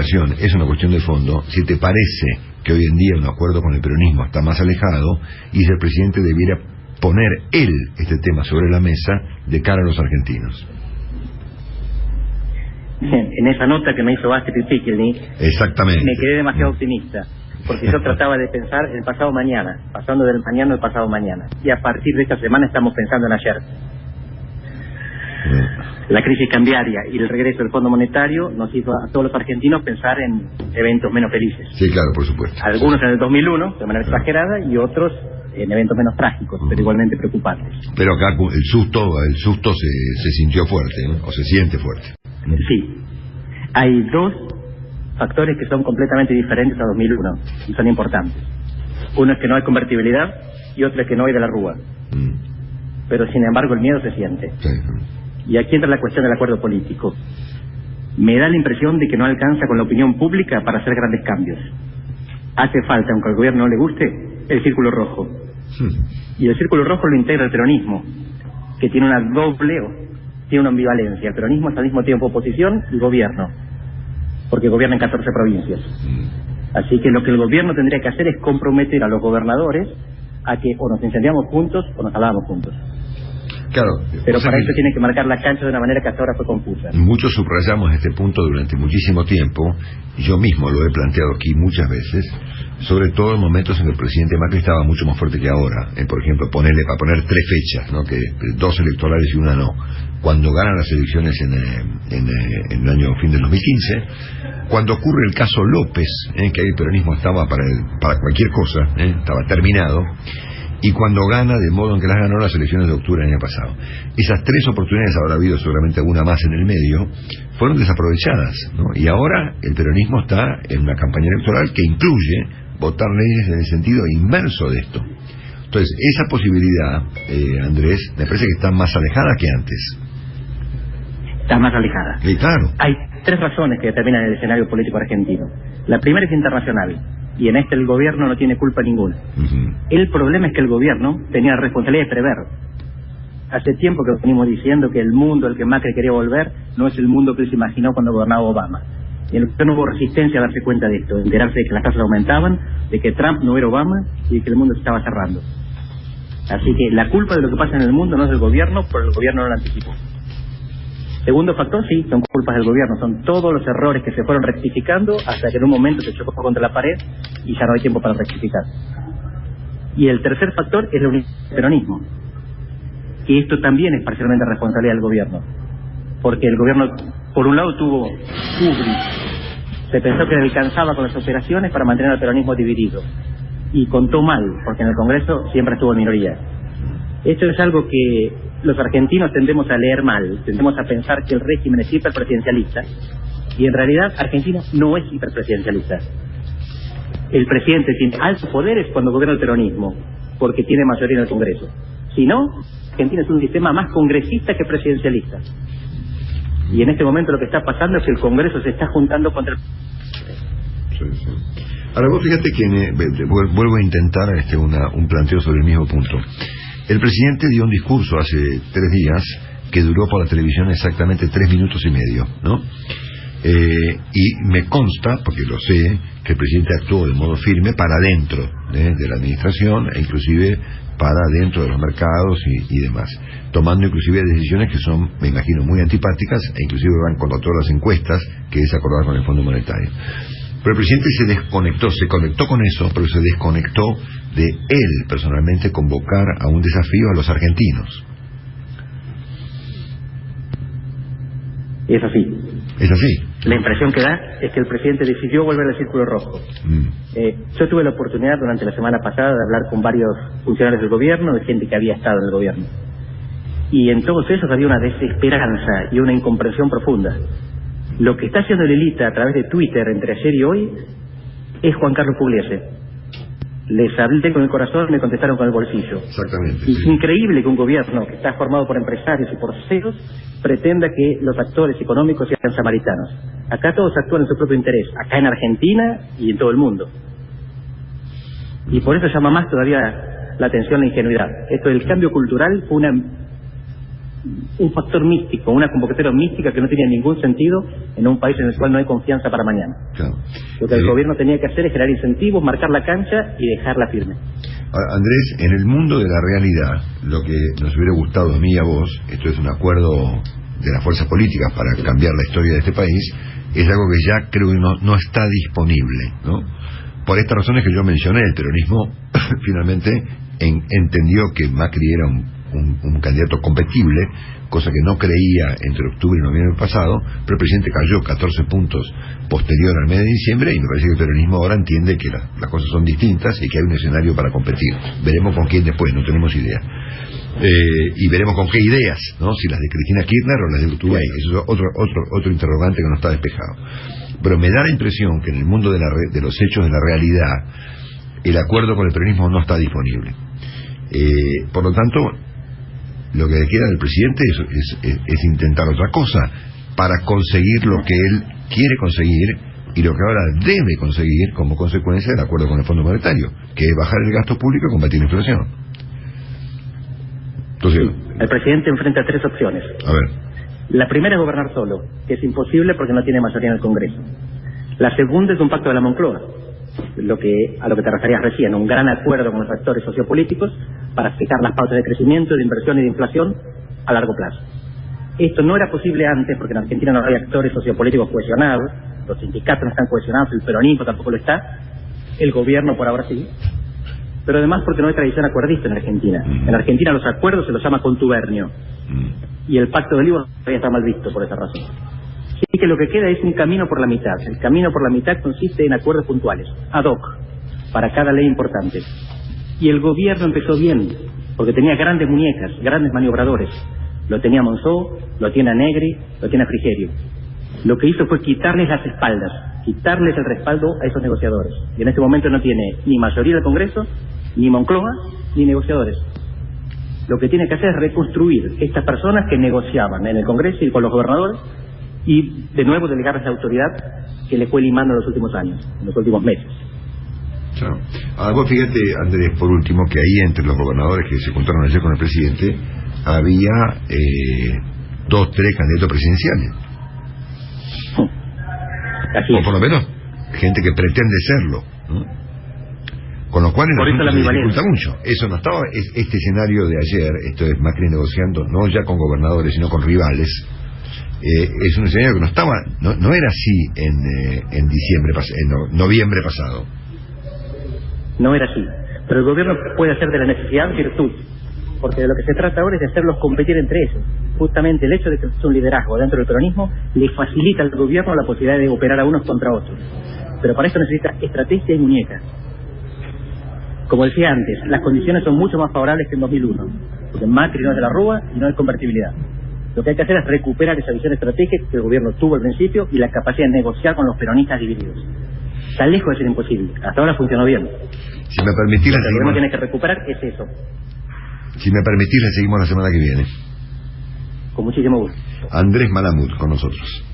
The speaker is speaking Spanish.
es una cuestión de fondo, si te parece que hoy en día un acuerdo con el peronismo está más alejado y si el presidente debiera poner él este tema sobre la mesa de cara a los argentinos. En esa nota que me hizo Astrid Pickelny, exactamente, me quedé demasiado optimista, porque yo trataba de pensar en el pasado mañana, pasando del mañana al pasado mañana, y a partir de esta semana estamos pensando en ayer. La crisis cambiaria y el regreso del Fondo Monetario nos hizo a todos los argentinos pensar en eventos menos felices. Sí, claro, por supuesto. Algunos en el 2001, de manera exagerada, y otros en eventos menos trágicos, pero igualmente preocupantes. Pero acá el susto se sintió fuerte, ¿no? O se siente fuerte. Sí. Hay dos factores que son completamente diferentes a 2001 y son importantes. Uno es que no hay convertibilidad y otro es que no hay de la Rúa. Pero sin embargo el miedo se siente. Sí. Y aquí entra la cuestión del acuerdo político. Me da la impresión de que no alcanza con la opinión pública para hacer grandes cambios. Hace falta, aunque al gobierno no le guste, el círculo rojo. Y el círculo rojo lo integra el peronismo, que tiene tiene una ambivalencia. El peronismo es al mismo tiempo oposición y gobierno, porque gobierna en 14 provincias. Así que lo que el gobierno tendría que hacer es comprometer a los gobernadores a que o nos incendiamos juntos o nos hablamos juntos. Claro, pero para eso tiene que marcar la cancha de una manera que hasta ahora fue confusa. Muchos subrayamos este punto durante muchísimo tiempo, y yo mismo lo he planteado aquí muchas veces, sobre todo en momentos en que el presidente Macri estaba mucho más fuerte que ahora. Por ejemplo, para poner 3 fechas, ¿no? Que 2 electorales y una no. Cuando ganan las elecciones en el año fin del 2015, cuando ocurre el caso López, que ahí el peronismo estaba para cualquier cosa, estaba terminado, y cuando gana de modo en que las ganó las elecciones de octubre del año pasado. Esas 3 oportunidades, habrá habido seguramente alguna más en el medio, fueron desaprovechadas, ¿no? Y ahora el peronismo está en una campaña electoral que incluye votar leyes en el sentido inverso de esto. Entonces, esa posibilidad, Andrés, me parece que está más alejada que antes. Está más alejada. Sí, claro. Hay 3 razones que determinan el escenario político argentino. La primera es internacional, y en este el gobierno no tiene culpa ninguna. El problema es que el gobierno tenía la responsabilidad de prever. Hace tiempo que venimos diciendo que el mundo al que Macri quería volver no es el mundo que él se imaginó cuando gobernaba Obama. Y en el gobierno hubo resistencia a darse cuenta de esto, de enterarse de que las tasas aumentaban, de que Trump no era Obama y de que el mundo se estaba cerrando. Así que la culpa de lo que pasa en el mundo no es del gobierno, pero el gobierno no lo anticipó. Segundo factor, sí, son culpas del gobierno, son todos los errores que se fueron rectificando hasta que en un momento se chocó contra la pared y ya no hay tiempo para rectificar. Y el tercer factor es el peronismo, que esto también es parcialmente responsabilidad del gobierno, porque el gobierno, por un lado, tuvo hubris, se pensó que le alcanzaba con las operaciones para mantener al peronismo dividido, y contó mal, porque en el Congreso siempre estuvo en minoría. Esto es algo que los argentinos tendemos a leer mal, tendemos a pensar que el régimen es hiperpresidencialista, y en realidad Argentina no es hiperpresidencialista. El presidente tiene altos poderes cuando gobierna el peronismo, porque tiene mayoría en el Congreso. Si no, Argentina es un sistema más congresista que presidencialista. Y en este momento lo que está pasando es que el Congreso se está juntando contra el... Sí. Ahora vos fíjate que vuelvo a intentar un planteo sobre el mismo punto. El presidente dio un discurso hace 3 días que duró por la televisión exactamente 3 minutos y medio, ¿no? Y me consta, porque lo sé, que el presidente actuó de modo firme para dentro de la administración e inclusive para dentro de los mercados y demás, tomando inclusive decisiones que son, me imagino, muy antipáticas e inclusive van contra todas las encuestas que es acordar con el Fondo Monetario. Pero el presidente se conectó con eso, pero se desconectó de él personalmente convocar a un desafío a los argentinos. Es así. Es así. La impresión que da es que el presidente decidió volver al círculo rojo. Yo tuve la oportunidad durante la semana pasada de hablar con varios funcionarios del gobierno, de gente que había estado en el gobierno. Y en todos esos había una desesperanza y una incomprensión profunda. Lo que está haciendo Lelita a través de Twitter entre ayer y hoy es Juan Carlos Pugliese. Les hablé con el corazón y me contestaron con el bolsillo. Exactamente. Es increíble que un gobierno que está formado por empresarios y por ceros pretenda que los actores económicos sean samaritanos. Acá todos actúan en su propio interés, acá en Argentina y en todo el mundo. Y por eso llama más todavía la atención la ingenuidad. Esto del cambio cultural fue un factor místico, una convocatoria mística que no tenía ningún sentido en un país en el cual no hay confianza para mañana. Claro. Lo que el gobierno tenía que hacer es generar incentivos, marcar la cancha y dejarla firme. Andrés, en el mundo de la realidad, lo que nos hubiera gustado a mí y a vos, esto es un acuerdo de las fuerzas políticas para cambiar la historia de este país, es algo que ya creo que no está disponible, ¿no? Por estas razones que yo mencioné, el peronismo finalmente entendió que Macri era un candidato competible, cosa que no creía entre octubre y noviembre pasado, pero el presidente cayó 14 puntos posterior al mes de diciembre y me parece que el peronismo ahora entiende que las cosas son distintas y que hay un escenario para competir. Veremos con quién después, no tenemos idea. Y veremos con qué ideas, ¿no? Si las de Cristina Kirchner o las de Urtubey. Eso es otro interrogante que no está despejado. Pero me da la impresión que en el mundo de los hechos de la realidad, el acuerdo con el peronismo no está disponible. Por lo tanto, lo que le queda al presidente es intentar otra cosa para conseguir lo que él quiere conseguir y lo que ahora debe conseguir como consecuencia del acuerdo con el Fondo Monetario, que es bajar el gasto público y combatir la inflación. Entonces, el presidente enfrenta tres opciones. A ver. La primera es gobernar solo, que es imposible porque no tiene mayoría en el Congreso. La segunda es un pacto de la Moncloa, a lo que te referías recién, un gran acuerdo con los actores sociopolíticos para fijar las pautas de crecimiento, de inversión y de inflación a largo plazo. Esto no era posible antes porque en Argentina no hay actores sociopolíticos cohesionados, los sindicatos no están cohesionados, el peronismo tampoco lo está, el gobierno por ahora sí, pero además porque no hay tradición acuerdista en Argentina. En Argentina los acuerdos se los llama contubernio y el pacto de Olivos todavía está mal visto por esa razón. Así que lo que queda es un camino por la mitad. El camino por la mitad consiste en acuerdos puntuales, ad hoc, para cada ley importante. Y el gobierno empezó bien, porque tenía grandes muñecas, grandes maniobradores. Lo tenía Monzó, lo tiene a Negri, lo tiene a Frigerio. Lo que hizo fue quitarles las espaldas, quitarles el respaldo a esos negociadores. Y en este momento no tiene ni mayoría del Congreso, ni Moncloa, ni negociadores. Lo que tiene que hacer es reconstruir estas personas que negociaban en el Congreso y con los gobernadores y de nuevo delegarles la autoridad que le fue limando en los últimos años, en los últimos meses. Claro. Ahora vos fíjate, Andrés, por último, que ahí entre los gobernadores que se juntaron ayer con el presidente había 2, 3 candidatos presidenciales. Así o es. por lo menos gente que pretende serlo, ¿no? Con lo cual por eso la se ambivalencia dificulta mucho. Eso no estaba, este escenario de ayer, esto es Macri negociando no ya con gobernadores sino con rivales, es un escenario que no era así en noviembre pasado. No era así, pero el gobierno puede hacer de la necesidad virtud, porque de lo que se trata ahora es de hacerlos competir entre ellos. Justamente el hecho de que es un liderazgo dentro del peronismo le facilita al gobierno la posibilidad de operar a unos contra otros, pero para eso necesita estrategia y muñecas. Como decía antes, las condiciones son mucho más favorables que en 2001, porque Macri no es de la Rúa y no hay convertibilidad. Lo que hay que hacer es recuperar esa visión estratégica que el gobierno tuvo al principio y la capacidad de negociar con los peronistas divididos. Está lejos de ser imposible. Hasta ahora funcionó bien. Si me permitís, lo que el gobierno tiene que recuperar es eso. Si me permitís, le seguimos la semana que viene. Con muchísimo gusto. Andrés Malamud con nosotros.